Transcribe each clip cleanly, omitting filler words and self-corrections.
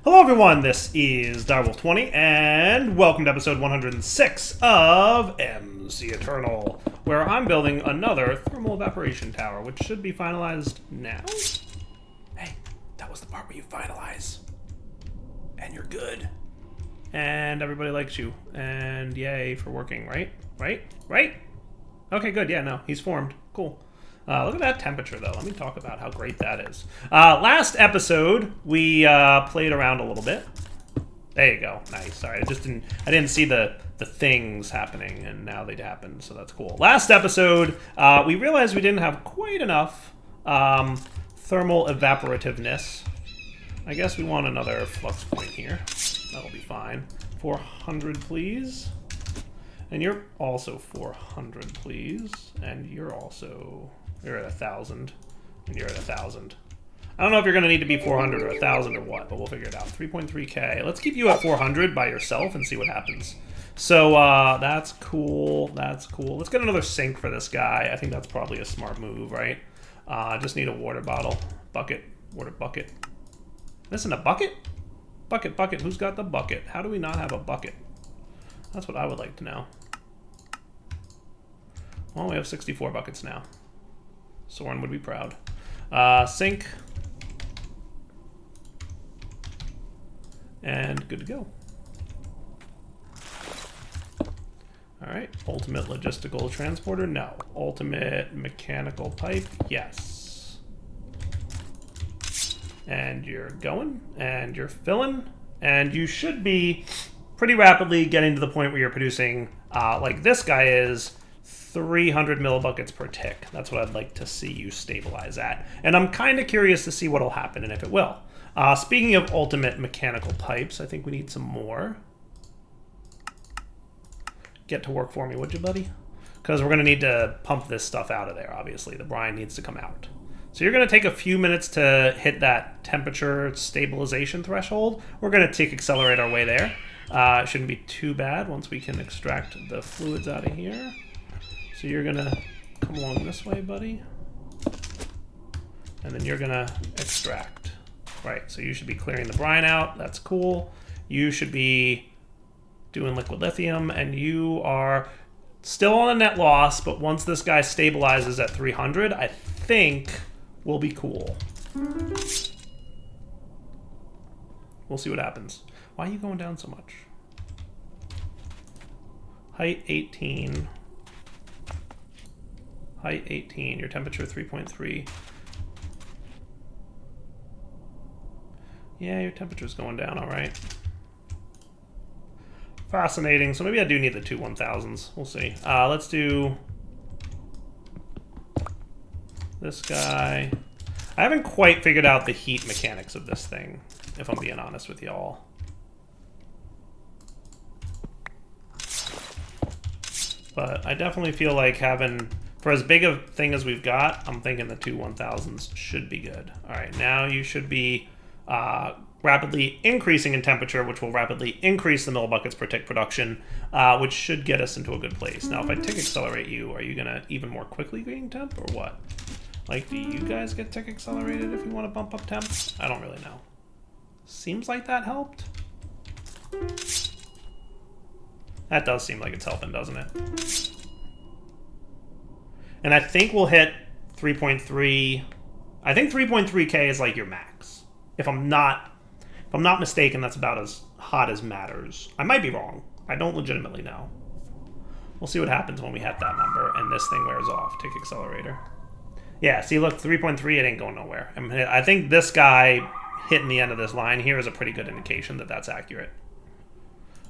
Hello everyone, this is Direwolf20, and welcome to episode 106 of MCEternal, where I'm building another thermal evaporation tower, which should be finalized now. Hey, that was the part where you finalize. And you're good. And everybody likes you. And yay for working, right? Right? Okay, good, yeah, no, he's formed. Cool. Look at that temperature, though. Let me talk about how great that is. Last episode, we played around a little bit. There you go. Nice. Sorry, I didn't see the things happening, and now they happened, so that's cool. Last episode, we realized we didn't have quite enough thermal evaporativeness. I guess we want another flux point here. That'll be fine. 400, please. And you're also 400, please. And you're also... You're at 1,000, and you're at 1,000. I don't know if you're going to need to be 400 or 1,000 or what, but we'll figure it out. 3.3k. Let's keep you at 400 by yourself and see what happens. So that's cool. That's cool. Let's get another sink for this guy. I think that's probably a smart move, right? Just need a water bottle. Bucket. Water bucket. Listen, a bucket? Bucket. Who's got the bucket? How do we not have a bucket? That's what I would like to know. Well, we have 64 buckets now. Soren would be proud. Sink. And good to go. Alright, ultimate logistical transporter, no. Ultimate mechanical pipe, yes. And you're going, and you're filling, and you should be pretty rapidly getting to the point where you're producing, like this guy is, 300 millibuckets per tick. That's what I'd like to see you stabilize at. And I'm kind of curious to see what'll happen and if it will. Speaking of ultimate mechanical pipes, I think we need some more. Get to work for me, would you, buddy? Because we're going to need to pump this stuff out of there, obviously. The brine needs to come out. So you're going to take a few minutes to hit that temperature stabilization threshold. We're going to tick accelerate our way there. It shouldn't be too bad once we can extract the fluids out of here. So you're gonna come along this way, buddy. And then you're gonna extract. Right, so you should be clearing the brine out. That's cool. You should be doing liquid lithium, and you are still on a net loss, but once this guy stabilizes at 300, I think we'll be cool. We'll see what happens. Why are you going down so much? Height 18. Height 18, your temperature 3.3. Yeah, your temperature's going down, all right. Fascinating. So maybe I do need the two 1000s. We'll see. Let's do this guy. I haven't quite figured out the heat mechanics of this thing, if I'm being honest with y'all. But I definitely feel like having... For as big a thing as we've got, I'm thinking the two 1000s should be good. All right, now you should be rapidly increasing in temperature, which will rapidly increase the millibuckets per tick production, which should get us into a good place. Now, if I tick accelerate you, are you going to even more quickly gain temp, or what? Like, do you guys get tick accelerated if you want to bump up temp? I don't really know. Seems like that helped. That does seem like it's helping, doesn't it? And I think we'll hit 3.3. I think 3.3k is like your max. If I'm not mistaken, that's about as hot as matters. I might be wrong. I don't legitimately know. We'll see what happens when we hit that number and this thing wears off. Tick accelerator. Yeah, see, look, 3.3, it ain't going nowhere. I think this guy hitting the end of this line here is a pretty good indication that that's accurate.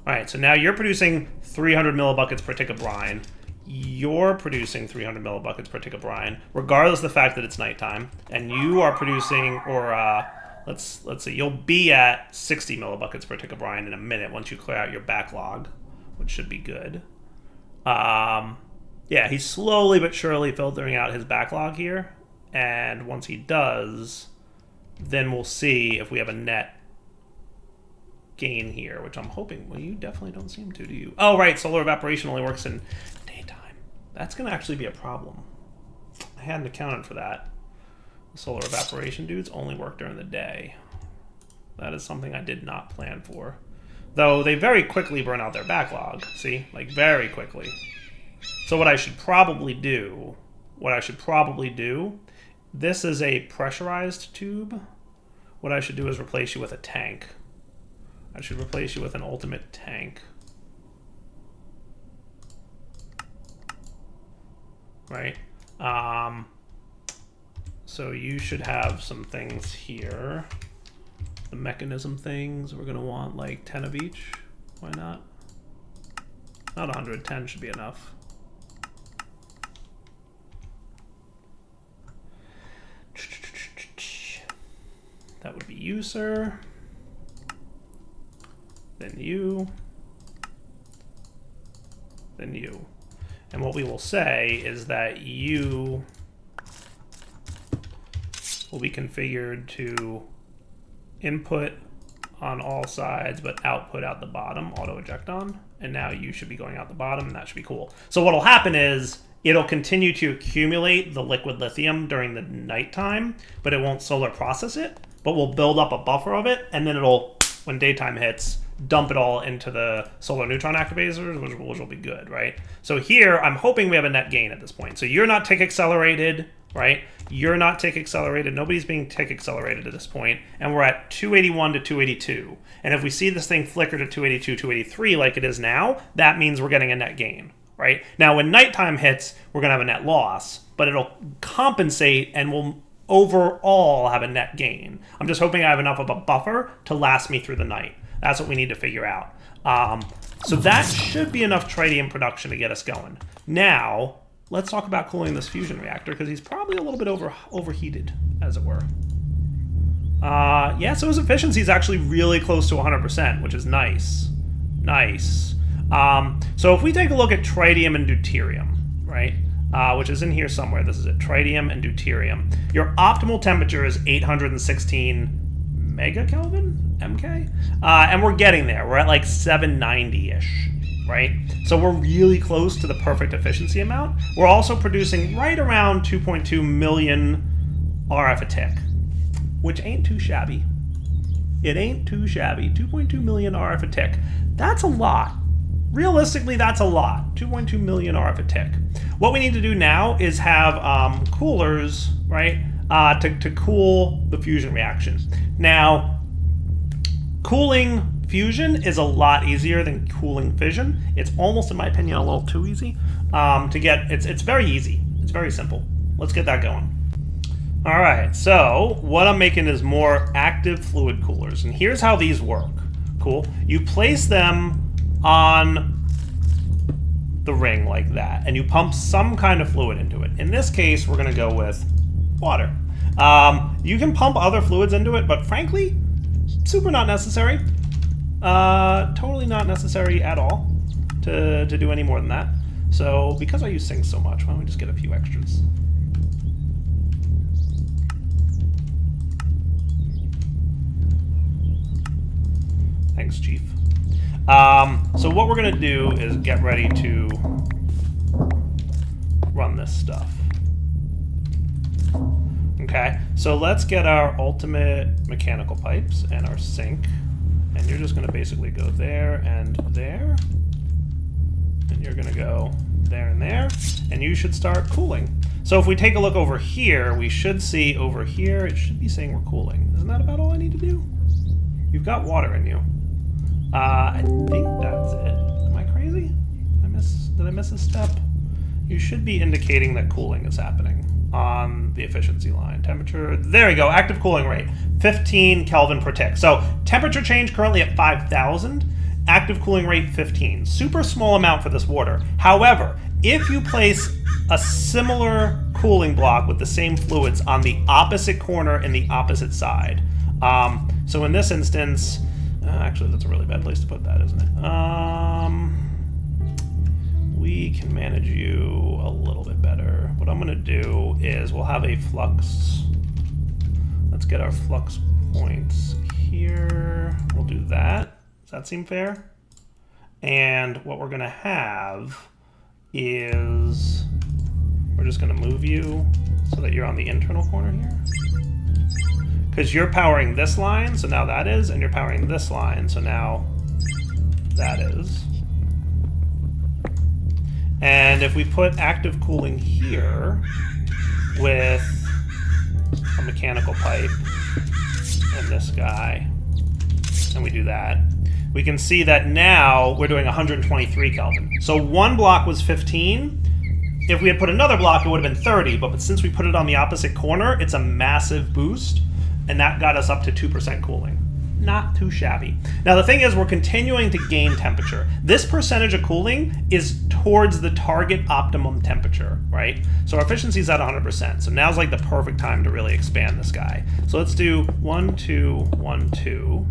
All right, so now you're producing 300 millibuckets per tick of brine. You're producing 300 millibuckets per tick of brine, regardless of the fact that it's nighttime, and you are producing, or let's see, you'll be at 60 millibuckets per tick of brine in a minute once you clear out your backlog, which should be good. Yeah, he's slowly but surely filtering out his backlog here, and once he does, then we'll see if we have a net gain here, which I'm hoping. Well, you definitely don't seem to, do you? Oh, right, solar evaporation only works in daytime. That's going to actually be a problem. I hadn't accounted for that. The solar evaporation dudes only work during the day. That is something I did not plan for. Though they very quickly burn out their backlog. See? Like, very quickly. So what I should probably do... This is a pressurized tube. What I should do is replace you with a tank. I should replace you with an ultimate tank. Right? So you should have some things here. The mechanism things, we're going to want like 10 of each. Why not? Not 100, 10 should be enough. That would be you, sir. Then you. Then you. And what we will say is that you will be configured to input on all sides, but output out the bottom, auto eject on. And now you should be going out the bottom, and that should be cool. So what'll happen is it'll continue to accumulate the liquid lithium during the nighttime, but it won't solar process it, but we'll build up a buffer of it, and then it'll, when daytime hits, dump it all into the solar neutron activators, which will be good, right? So here, I'm hoping we have a net gain at this point. So you're not tick accelerated, right? You're not tick accelerated. Nobody's being tick accelerated at this point, and we're at 281 to 282. And if we see this thing flicker to 282, 283 like it is now, that means we're getting a net gain, right? Now, when nighttime hits, we're going to have a net loss, but it'll compensate and we'll overall have a net gain. I'm just hoping I have enough of a buffer to last me through the night. That's what we need to figure out. So that should be enough tritium production to get us going. Now, let's talk about cooling this fusion reactor, because he's probably a little bit overheated, as it were. Yeah, so his efficiency is actually really close to 100%, which is nice. Nice. So if we take a look at tritium and deuterium, right, which is in here somewhere, this is it, tritium and deuterium. Your optimal temperature is 816 megakelvin, MK? And we're getting there. We're at like 790-ish, right? So we're really close to the perfect efficiency amount. We're also producing right around 2.2 million RF a tick, which ain't too shabby. It ain't too shabby. 2.2 million RF a tick. That's a lot. Realistically, that's a lot. 2.2 million RF a tick. What we need to do now is have coolers, right, to cool the fusion reaction. Now, cooling fusion is a lot easier than cooling fission. It's almost, in my opinion, a little too easy to get. It's very easy. It's very simple. Let's get that going. All right, so what I'm making is more active fluid coolers, and here's how these work. Cool. You place them on the ring like that, and you pump some kind of fluid into it. In this case, we're going to go with water. You can pump other fluids into it, but frankly, super not necessary. Totally not necessary at all to do any more than that. So because I use sinks so much, why don't we just get a few extras? Thanks, Chief. So what we're going to do is get ready to run this stuff. Okay, so let's get our ultimate mechanical pipes and our sink. And you're just going to basically go there and there. And you're going to go there and there. And you should start cooling. So if we take a look over here, we should see over here, it should be saying we're cooling. Isn't that about all I need to do? You've got water in you. I think that's it. Am I crazy? Did I miss a step? You should be indicating that cooling is happening on the efficiency line. Temperature, there we go, active cooling rate, 15 Kelvin per tick. So temperature change currently at 5,000, active cooling rate 15. Super small amount for this water. However, if you place a similar cooling block with the same fluids on the opposite corner and the opposite side, so in this instance, actually that's a really bad place to put that, isn't it? We can manage you a little bit better. What I'm going to do is we'll have a flux. Let's get our flux points here. We'll do that. Does that seem fair? And what we're going to have is we're just going to move you so that you're on the internal corner here. because you're powering this line, so now that is, and you're powering this line, so now that is. And if we put active cooling here with a mechanical pipe and this guy, and we do that, we can see that now we're doing 123 Kelvin. So one block was 15. If we had put another block, it would have been 30, but since we put it on the opposite corner, it's a massive boost, and that got us up to 2% cooling. Not too shabby. Now the thing is, we're continuing to gain temperature. This percentage of cooling is towards the target optimum temperature, right? So our efficiency is at 100%. So now's like the perfect time to really expand this guy. So let's do 1, 2, 1, 2.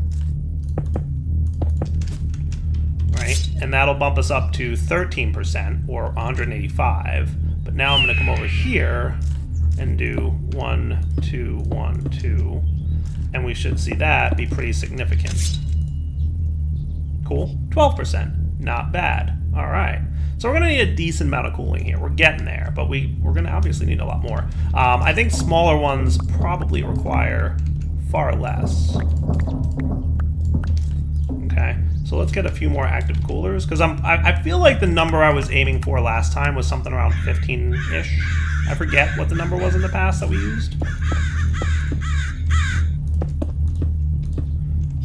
Right? And that'll bump us up to 13%, or 185. But now I'm going to come over here and do 1, 2, 1, 2. And we should see that be pretty significant. Cool. 12%. Not bad. All right. So we're going to need a decent amount of cooling here. We're getting there, but we're going to obviously need a lot more. I think smaller ones probably require far less. Okay. So let's get a few more active coolers, because I feel like the number I was aiming for last time was something around 15-ish. I forget what the number was in the past that we used.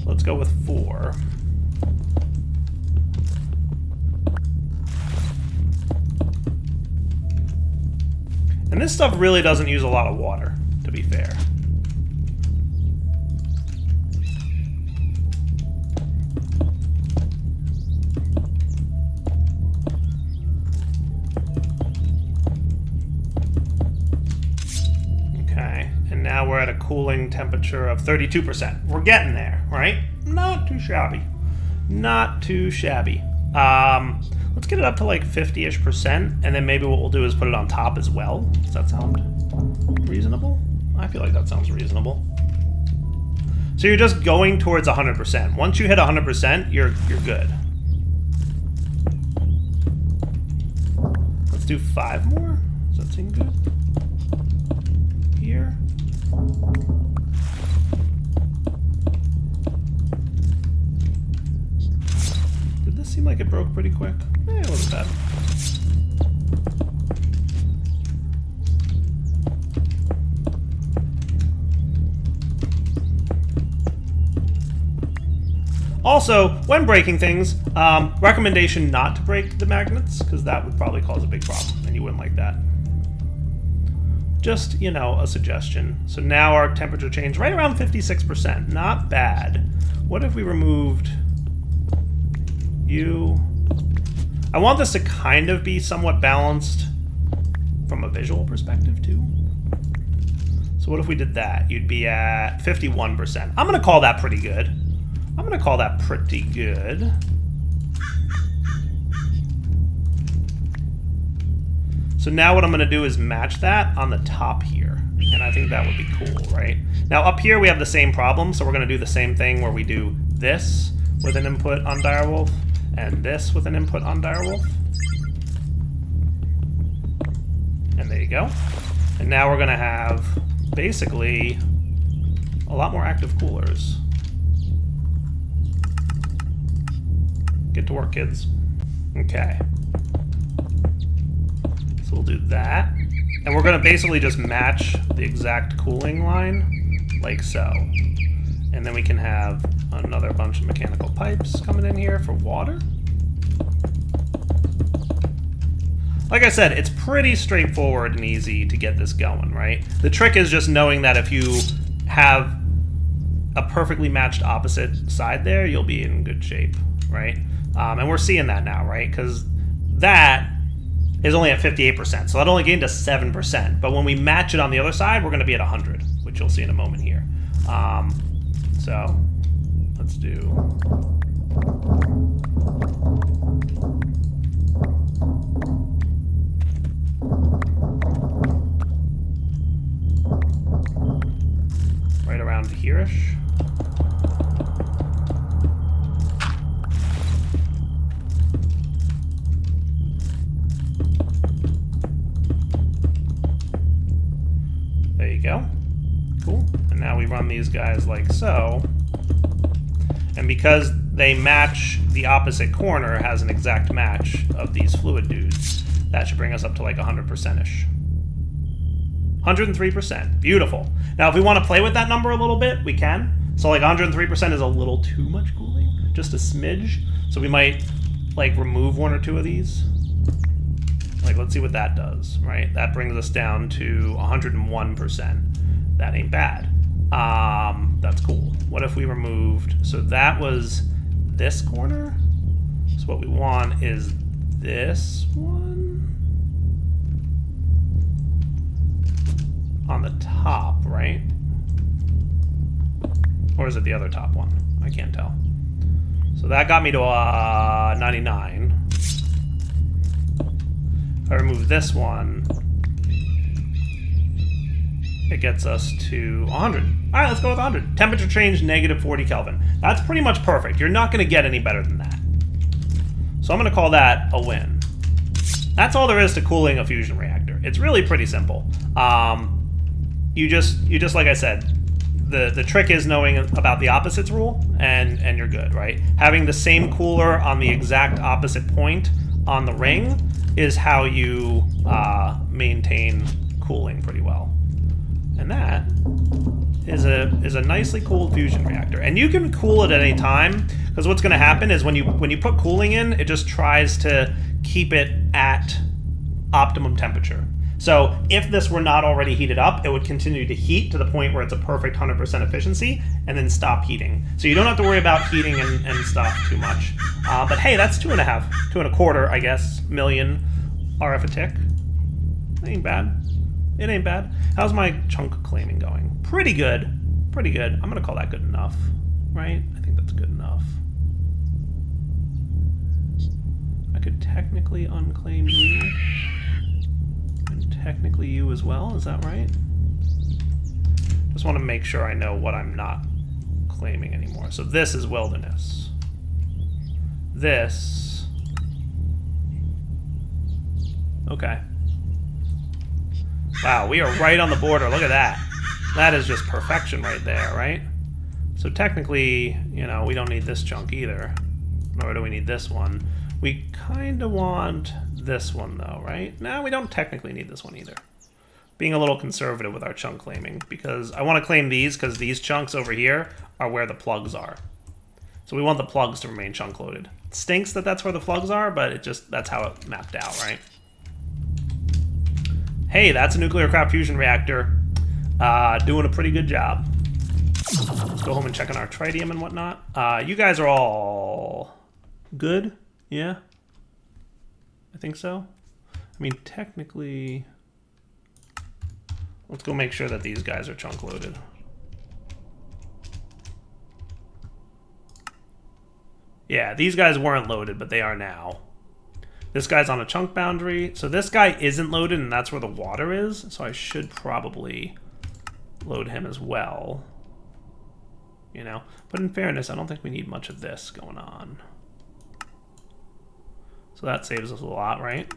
Let's go with 4. And this stuff really doesn't use a lot of water, to be fair. Now we're at a cooling temperature of 32%. We're getting there, right? Not too shabby. Not too shabby. Let's get it up to like 50-ish%, and then maybe what we'll do is put it on top as well. Does that sound reasonable? I feel like that sounds reasonable. So you're just going towards 100%. Once you hit 100%, you're good. Let's do 5 more. Does that seem good? Here. Did this seem like it broke pretty quick? It wasn't bad. Also, when breaking things, recommendation not to break the magnets, because that would probably cause a big problem, and you wouldn't like that. Just, you know, a suggestion. So now our temperature changed right around 56%. Not bad. What if we removed you? I want this to kind of be somewhat balanced from a visual perspective, too. So what if we did that? You'd be at 51%. I'm going to call that pretty good. I'm going to call that pretty good. So now what I'm going to do is match that on the top here. And I think that would be cool, right? Now up here we have the same problem, so we're going to do the same thing where we do this with an input on Direwolf, and this with an input on Direwolf. And there you go. And now we're going to have basically a lot more active coolers. Get to work, kids. Okay. So we'll do that. And we're going to basically just match the exact cooling line, like so. And then we can have another bunch of mechanical pipes coming in here for water. Like I said, it's pretty straightforward and easy to get this going, right? The trick is just knowing that if you have a perfectly matched opposite side there, you'll be in good shape, right? And we're seeing that now, right? Because that is only at 58%, so that only gained us 7%. But when we match it on the other side, we're going to be at 100, which you'll see in a moment here. So let's do... right around here-ish. There you go. Cool. And now we run these guys like so. And because they match, the opposite corner has an exact match of these fluid dudes. That should bring us up to like 100%-ish. 103%. Beautiful. Now, if we want to play with that number a little bit, we can. So like 103% is a little too much cooling, just a smidge. So we might like remove one or two of these. Like, let's see what that does, right? That brings us down to 101%. That ain't bad. That's cool. What if we removed, so that was this corner. So what we want is this one on the top, right? Or is it the other top one? I can't tell. So that got me to 99. If I remove this one, it gets us to 100. All right, let's go with 100. Temperature change, negative 40 Kelvin. That's pretty much perfect. You're not going to get any better than that. So I'm going to call that a win. That's all there is to cooling a fusion reactor. It's really pretty simple. You just like I said, the trick is knowing about the opposites rule, and you're good, right? Having the same cooler on the exact opposite point on the ring is how you maintain cooling pretty well. And that is a nicely cooled fusion reactor. And you can cool it at any time, because what's going to happen is when you put cooling in, it just tries to keep it at optimum temperature. So if this were not already heated up, it would continue to heat to the point where it's a perfect 100% efficiency and then stop heating. So you don't have to worry about heating and stuff too much. But hey, that's 2.25, I guess, million RF a tick. It ain't bad. It ain't bad. How's my chunk claiming going? Pretty good. Pretty good. I'm going to call that good enough, right? I think that's good enough. I could technically unclaim you. And technically you as well, is that right? Just want to make sure I know what I'm not claiming anymore. So this is wilderness. This. Okay. Wow, we are right on the border. Look at that. That is just perfection right there, right? So technically, you know, we don't need this chunk either. Nor do we need this one. We kind of want this one, though, right? No, we don't technically need this one either. Being a little conservative with our chunk claiming, because I want to claim these because these chunks over here are where the plugs are. So we want the plugs to remain chunk loaded. It stinks that that's where the plugs are, but it just, that's how it mapped out, right? Hey, that's a nuclear crap fusion reactor. Doing a pretty good job. Let's go home and check on our tritium and whatnot. You guys are all good? Yeah? I think so. I mean, technically... Let's go make sure that these guys are chunk loaded. Yeah, these guys weren't loaded, but they are now. This guy's on a chunk boundary. So this guy isn't loaded, and that's where the water is. So I should probably load him as well. You know? But in fairness, I don't think we need much of this going on. So that saves us a lot, right?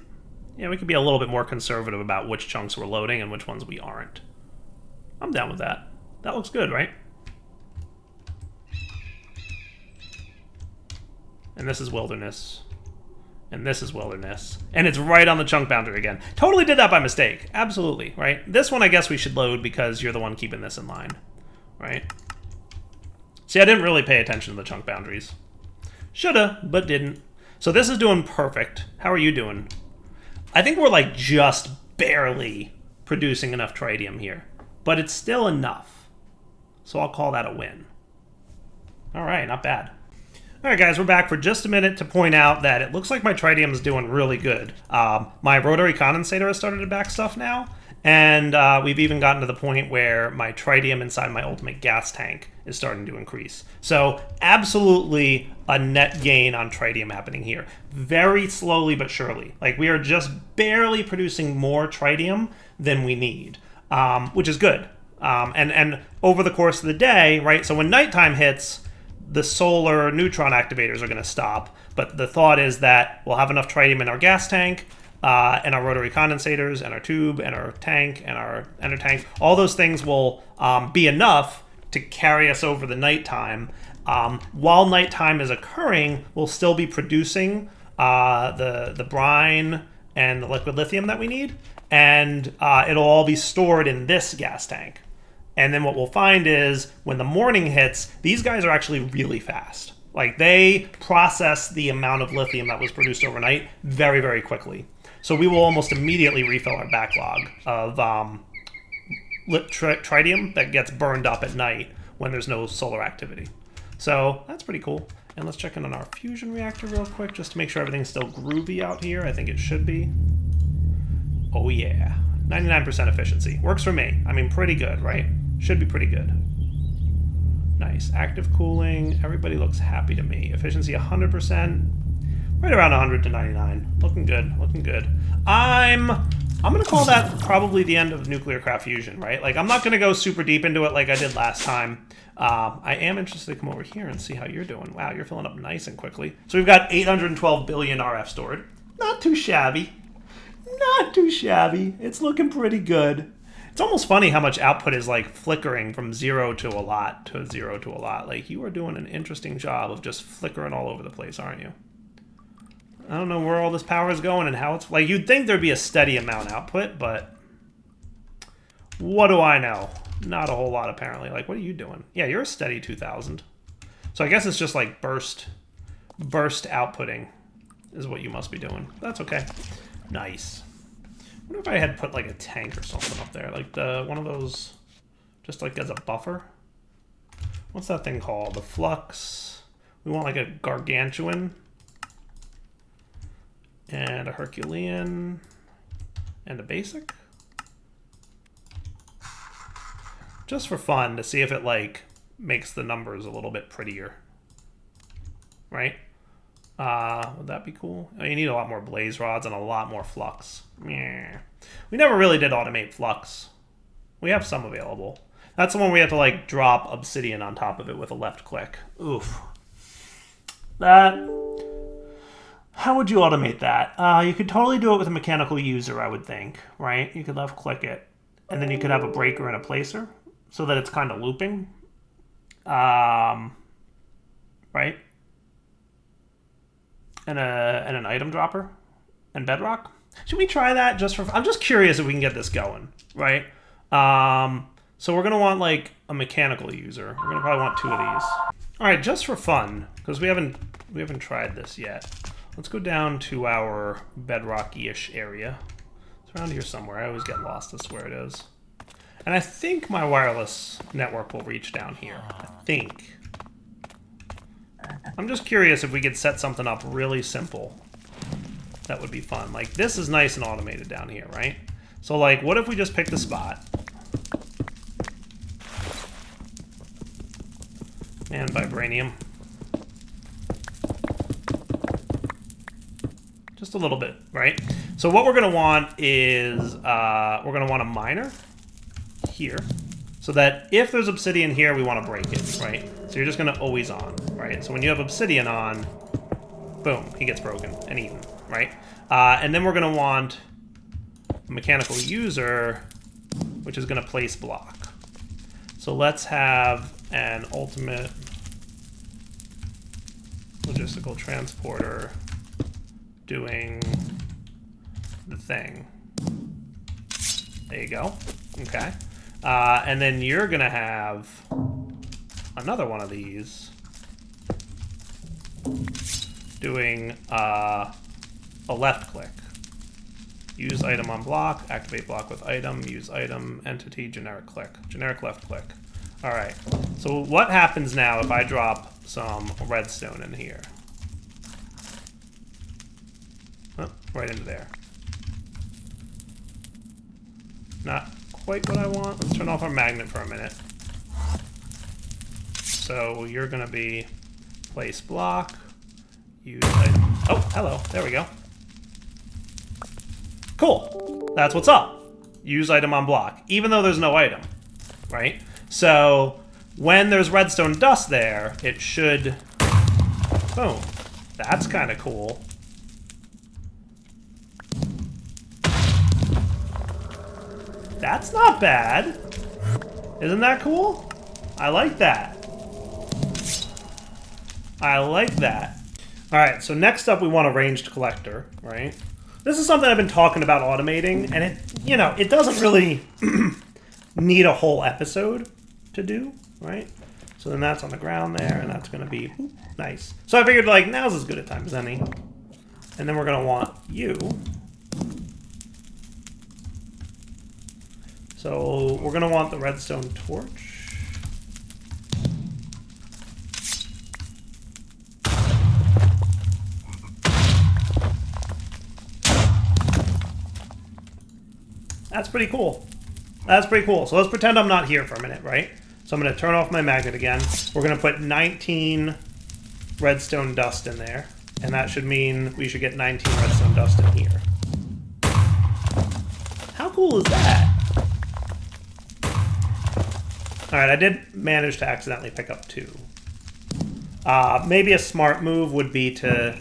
Yeah, we could be a little bit more conservative about which chunks we're loading and which ones we aren't. I'm down with that. That looks good, right? And this is wilderness. And this is wilderness. And it's right on the chunk boundary again. Totally did that by mistake. Absolutely, right? This one I guess we should load because you're the one keeping this in line, right? See, I didn't really pay attention to the chunk boundaries. Shoulda, but didn't. So this is doing perfect. How are you doing? I think we're like just barely producing enough tritium here, but it's still enough. So I'll call that a win. All right, not bad. All right, guys, we're back for just a minute to point out that it looks like my tritium is doing really good. My rotary condensator has started to back stuff now, and we've even gotten to the point where my tritium inside my ultimate gas tank is starting to increase. So absolutely a net gain on tritium happening here. Very slowly but surely. Like, we are just barely producing more tritium than we need, which is good. And over the course of the day, right, so when nighttime hits, the solar neutron activators are going to stop. But the thought is that we'll have enough tritium in our gas tank, and our rotary condensators, and our tube, and our tank, and our ender tank. All those things will be enough to carry us over the nighttime. While nighttime is occurring, we'll still be producing the brine and the liquid lithium that we need, and it'll all be stored in this gas tank. And then what we'll find is when the morning hits, these guys are actually really fast. Like, they process the amount of lithium that was produced overnight very, very quickly. So we will almost immediately refill our backlog of tritium that gets burned up at night when there's no solar activity. So that's pretty cool. And let's check in on our fusion reactor real quick just to make sure everything's still groovy out here. I think it should be. Oh yeah, 99% efficiency. Works for me. I mean, pretty good, right? Should be pretty good. Nice. Active cooling. Everybody looks happy to me. Efficiency 100%. Right around 100 to 99. Looking good. Looking good. I'm going to call that probably the end of nuclear craft fusion, right? Like, I'm not going to go super deep into it like I did last time. I am interested to come over here and see how you're doing. Wow, you're filling up nice and quickly. So we've got 812 billion RF stored. Not too shabby. Not too shabby. It's looking pretty good. It's almost funny how much output is like flickering from 0 to a lot to 0 to a lot. Like, you are doing an interesting job of just flickering all over the place, aren't you? I don't know where all this power is going and how it's... Like, you'd think there'd be a steady amount output, but... What do I know? Not a whole lot, apparently. Like, what are you doing? Yeah, you're a steady 2,000. So I guess it's just like burst outputting is what you must be doing. That's okay. Nice. I wonder if I had put like a tank or something up there, like one of those, just like as a buffer. What's that thing called? The Flux. We want like a gargantuan and a Herculean and a basic, just for fun to see if it like makes the numbers a little bit prettier, right? Would that be cool? Oh, you need a lot more blaze rods and a lot more flux. Yeah. We never really did automate flux. We have some available. That's the one where we have to like drop obsidian on top of it with a left click. Oof. That... How would you automate that? You could totally do it with a mechanical user, I would think, right? You could left click it, and then you could have a breaker and a placer so that it's kind of looping. Right? And an item dropper and bedrock. Should we try that just for... I'm just curious if we can get this going, right? So we're going to want like a mechanical user. We're going to probably want 2 of these. All right, just for fun, because we haven't tried this yet. Let's go down to our bedrocky-ish area. It's around here somewhere. I always get lost. That's where it is. And I think my wireless network will reach down here. I think. I'm just curious if we could set something up really simple. That would be fun. Like, this is nice and automated down here, right? So, like, what if we just picked a spot? And vibranium. Just a little bit, right? So what we're going to want is, we're going to want a miner here. So that if there's obsidian here, we want to break it, right? So you're just going to always on, right? So when you have obsidian on, boom, he gets broken and eaten, right? And then we're going to want a mechanical user, which is going to place block. So let's have an ultimate logistical transporter doing the thing. There you go. Okay. And then you're going to have another one of these doing a left click. Use item on block, activate block with item, use item, entity, generic click. Generic left click. All right. So what happens now if I drop some redstone in here? Oh, right into there. Not quite what I want. Let's turn off our magnet for a minute. So you're going to be place block, use item. Oh, hello. There we go. Cool. That's what's up. Use item on block, even though there's no item, right? So when there's redstone dust there, it should... Boom. That's kind of cool. That's not bad. Isn't that cool? I like that. I like that. All right, so next up we want a ranged collector, right? This is something I've been talking about automating, and it, you know, it doesn't really need a whole episode to do, right? So then that's on the ground there, and that's gonna be nice. So I figured like now's as good a time as any. And then we're gonna want you. So we're gonna want the redstone torch. That's pretty cool. That's pretty cool. So let's pretend I'm not here for a minute, right? So I'm going to turn off my magnet again. We're going to put 19 redstone dust in there. And that should mean we should get 19 redstone dust in here. How cool is that? Alright, I did manage to accidentally pick up 2. Maybe a smart move would be to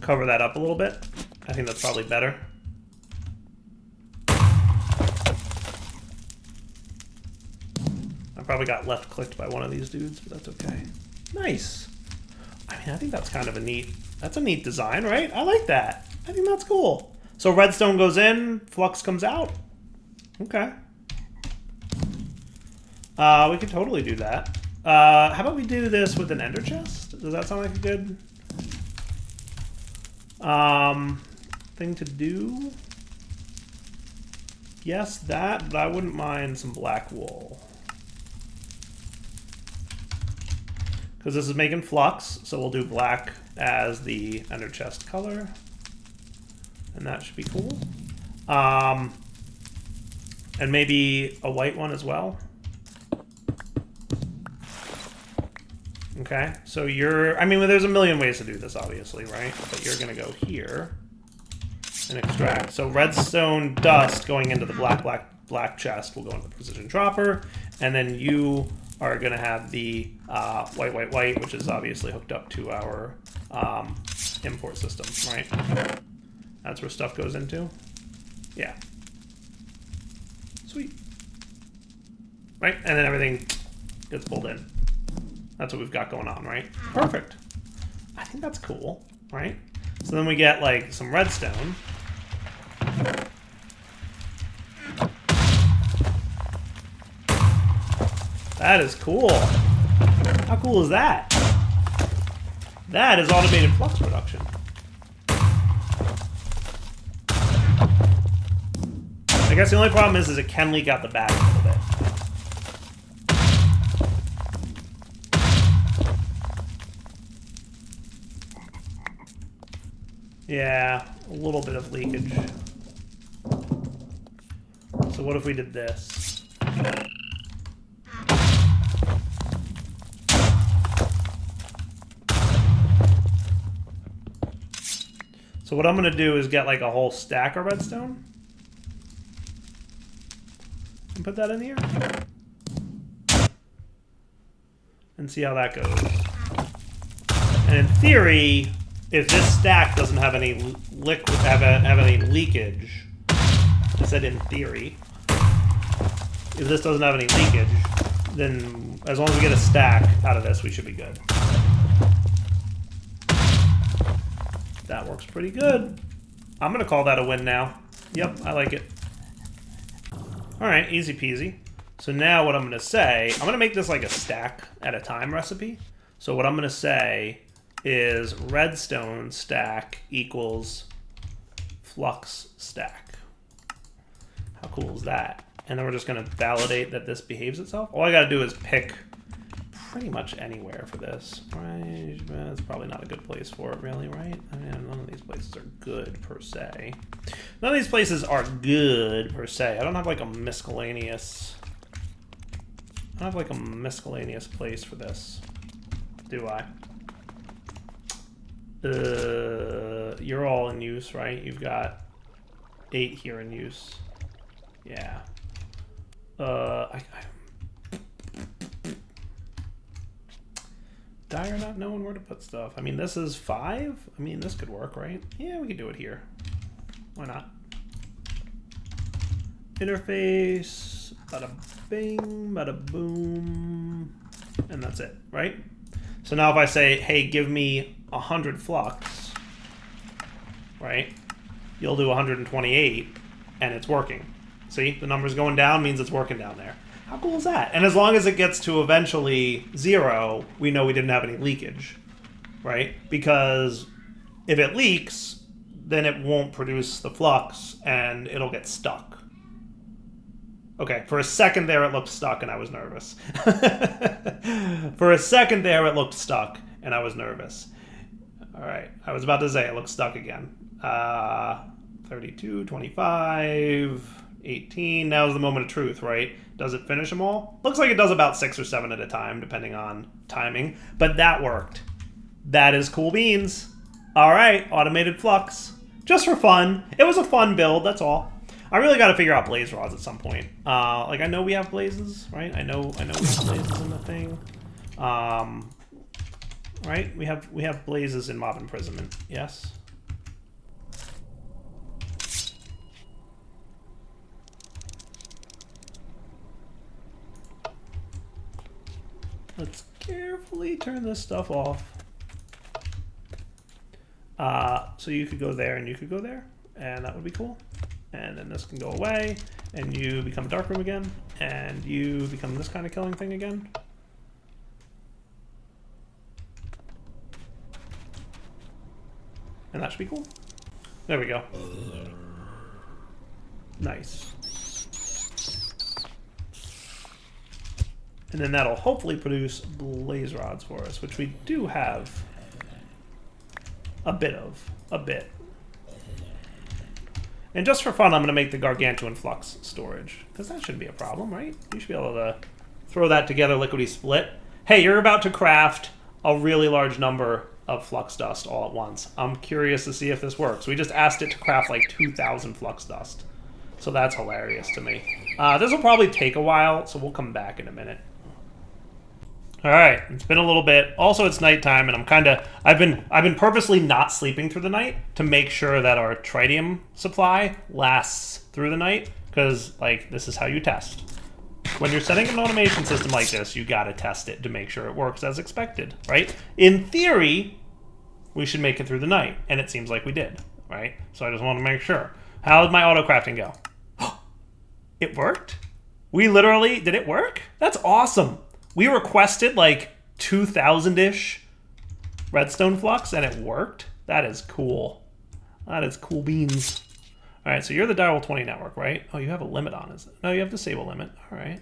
cover that up a little bit. I think that's probably better. I probably got left clicked by one of these dudes, but that's okay. Nice. I mean, I think that's kind of a neat design, right? I like that. I think that's cool. So redstone goes in, flux comes out. Okay. We could totally do that. How about we do this with an ender chest? Does that sound like a good thing to do? Yes, that, but I wouldn't mind some black wool. Because this is making flux, so we'll do black as the ender chest color. And that should be cool. And maybe a white one as well. Okay, so I mean, there's a million ways to do this, obviously, right? But you're gonna go here and extract. So redstone dust going into the black chest will go into the precision dropper, and then you are gonna have the white, which is obviously hooked up to our import system, right? That's where stuff goes into. Yeah. Sweet. Right, and then everything gets pulled in. That's what we've got going on, right? Perfect. I think that's cool, right? So then we get like some redstone. That is cool. How cool is that? That is automated flux production. I guess the only problem is it can leak out the back a little bit. Yeah, a little bit of leakage. So what if we did this? So what I'm going to do is get like a whole stack of redstone. And put that in here. And see how that goes. And in theory, if this stack doesn't have any have any leakage, I said in theory, if this doesn't have any leakage, then as long as we get a stack out of this, we should be good. That works pretty good. I'm gonna call that a win now. Yep, I like it. All right, easy peasy. So now what I'm gonna say, I'm gonna make this like a stack at a time recipe. So what I'm gonna say is redstone stack equals flux stack. How cool is that? And then we're just gonna validate that this behaves itself. All I gotta do is pick pretty much anywhere for this, right? It's probably not a good place for it, really, right? I mean, none of these places are good per se. None of these places are good per se. I don't have like a miscellaneous. I don't have like a miscellaneous place for this, do I? You're all in use, right? You've got 8 here in use. Yeah. Dire not knowing where to put stuff. I mean, this is 5. I mean, this could work, right? Yeah, we could do it here. Why not? Interface, Bada bing, bada boom, and that's it, right? So now if I say, hey, give me 100 flux, right? You'll do 128, and it's working. See, the number's going down means it's working down there. How cool is that? And as long as it gets to eventually 0, we know we didn't have any leakage, right? Because if it leaks, then it won't produce the flux, and it'll get stuck. Okay, for a second there it looked stuck and I was nervous. For a second there it looked stuck and I was nervous. All right, I was about to say it looks stuck again. 32, 25, 18. Now's the moment of truth, right? Does it finish them all? Looks like it does about 6 or 7 at a time, depending on timing. But that worked. That is cool beans. All right, automated flux. Just for fun. It was a fun build, that's all. I really got to figure out blaze rods at some point. Like, I know we have blazes, right? I know we have blazes in the thing. Right? We have blazes in mob imprisonment. Yes. Let's carefully turn this stuff off. So you could go there and you could go there, and that would be cool. And then this can go away, and you become a dark room again, and you become this kind of killing thing again. And that should be cool. There we go. Nice. And then that'll hopefully produce blaze rods for us, which we do have a bit of. A bit. And just for fun, I'm going to make the gargantuan flux storage, because that shouldn't be a problem, right? You should be able to throw that together liquidy split. Hey, you're about to craft a really large number of flux dust all at once. I'm curious to see if this works. We just asked it to craft like 2,000 flux dust. So that's hilarious to me. This will probably take a while, so we'll come back in a minute. All right, it's been a little bit. Also, it's nighttime, and I've been purposely not sleeping through the night to make sure that our tritium supply lasts through the night, because like this is how you test. When you're setting an automation system like this, you gotta test it to make sure it works as expected, right? In theory, we should make it through the night, and it seems like we did, right? So I just want to make sure. How did my auto crafting go? It worked? Did it work? That's awesome. We requested like 2,000-ish redstone flux, and it worked. That is cool. That is cool beans. All right, so you're the Direwolf 20 network, right? Oh, you have a limit on, is it? No, you have disable limit. All right.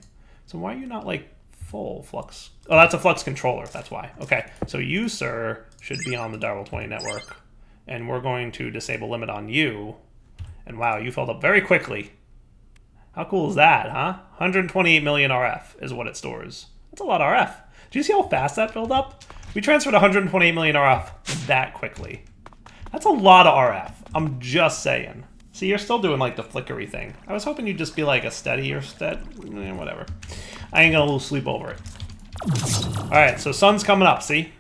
So why are you not like full flux? Oh, that's a flux controller. That's why. Okay, so you, sir, should be on the Direwolf 20 network, and we're going to disable limit on you. And wow, you filled up very quickly. How cool is that, huh? 128 million RF is what it stores. That's a lot of RF. Do you see how fast that filled up? We transferred 128 million RF that quickly. That's a lot of RF. I'm just saying. See, you're still doing like the flickery thing. I was hoping you'd just be like a steady or whatever. I ain't gonna lose sleep over it. All right, so sun's coming up, see?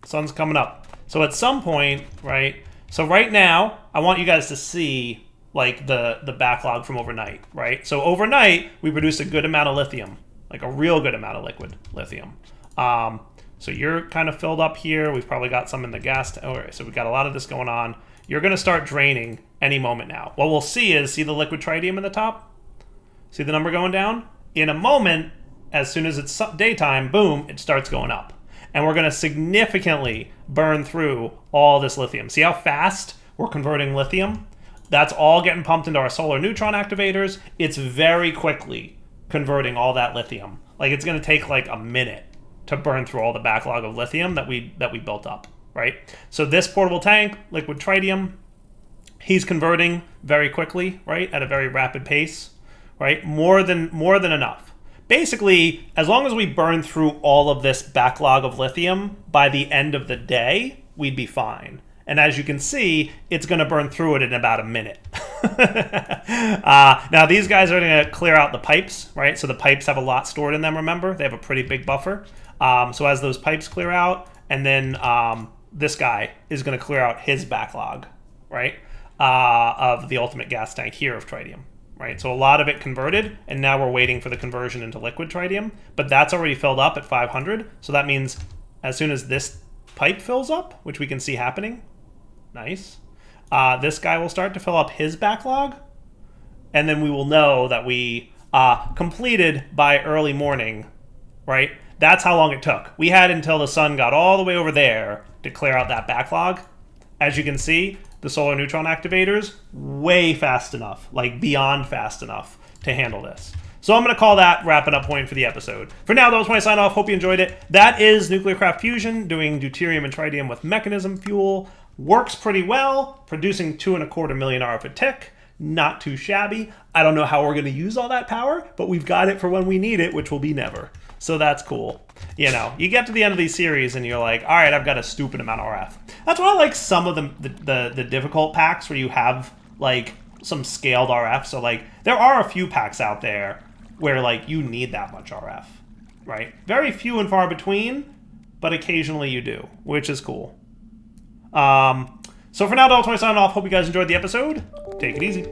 Sun's coming up. So at some point, right? So right now, I want you guys to see like the backlog from overnight, right? So overnight, we produced a good amount of lithium. Like a real good amount of liquid lithium. So you're kind of filled up here. We've probably got some in the gas. All right, so we've got a lot of this going on. You're going to start draining any moment now. What we'll see is, see the liquid tritium in the top? See the number going down? In a moment, as soon as it's daytime, boom, it starts going up. And we're going to significantly burn through all this lithium. See how fast we're converting lithium? That's all getting pumped into our solar neutron activators. It's very quickly converting all that lithium. Like it's going to take like a minute to burn through all the backlog of lithium that we built up, right? So this portable tank, liquid tritium, he's converting very quickly, right? At a very rapid pace, right? More than enough. Basically, as long as we burn through all of this backlog of lithium by the end of the day, we'd be fine. And as you can see, it's going to burn through it in about a minute. Now, these guys are going to clear out the pipes, right? So the pipes have a lot stored in them, remember? They have a pretty big buffer. So as those pipes clear out, and then this guy is going to clear out his backlog, right? Of the ultimate gas tank here of tritium, right? So a lot of it converted, and now we're waiting for the conversion into liquid tritium, but that's already filled up at 500, so that means as soon as this pipe fills up, which we can see happening, nice, this guy will start to fill up his backlog, and then we will know that we completed by early morning, right? That's how long it took. We had until the sun got all the way over there to clear out that backlog. As you can see, the solar neutron activators, way fast enough, like beyond fast enough to handle this. So I'm going to call that wrapping up point for the episode. For now, that was my sign off. Hope you enjoyed it. That is nuclear craft fusion, doing deuterium and tritium with mechanism fuel. Works pretty well, producing 2.25 million RF a tick. Not too shabby. I don't know how we're going to use all that power, but we've got it for when we need it, which will be never. So that's cool. You know, you get to the end of these series and you're like, all right, I've got a stupid amount of RF. That's why I like some of the difficult packs where you have like some scaled RF. So like there are a few packs out there where like you need that much RF, right? Very few and far between, but occasionally you do, which is cool. So for now, that's my sign off. Hope you guys enjoyed the episode. Take it easy.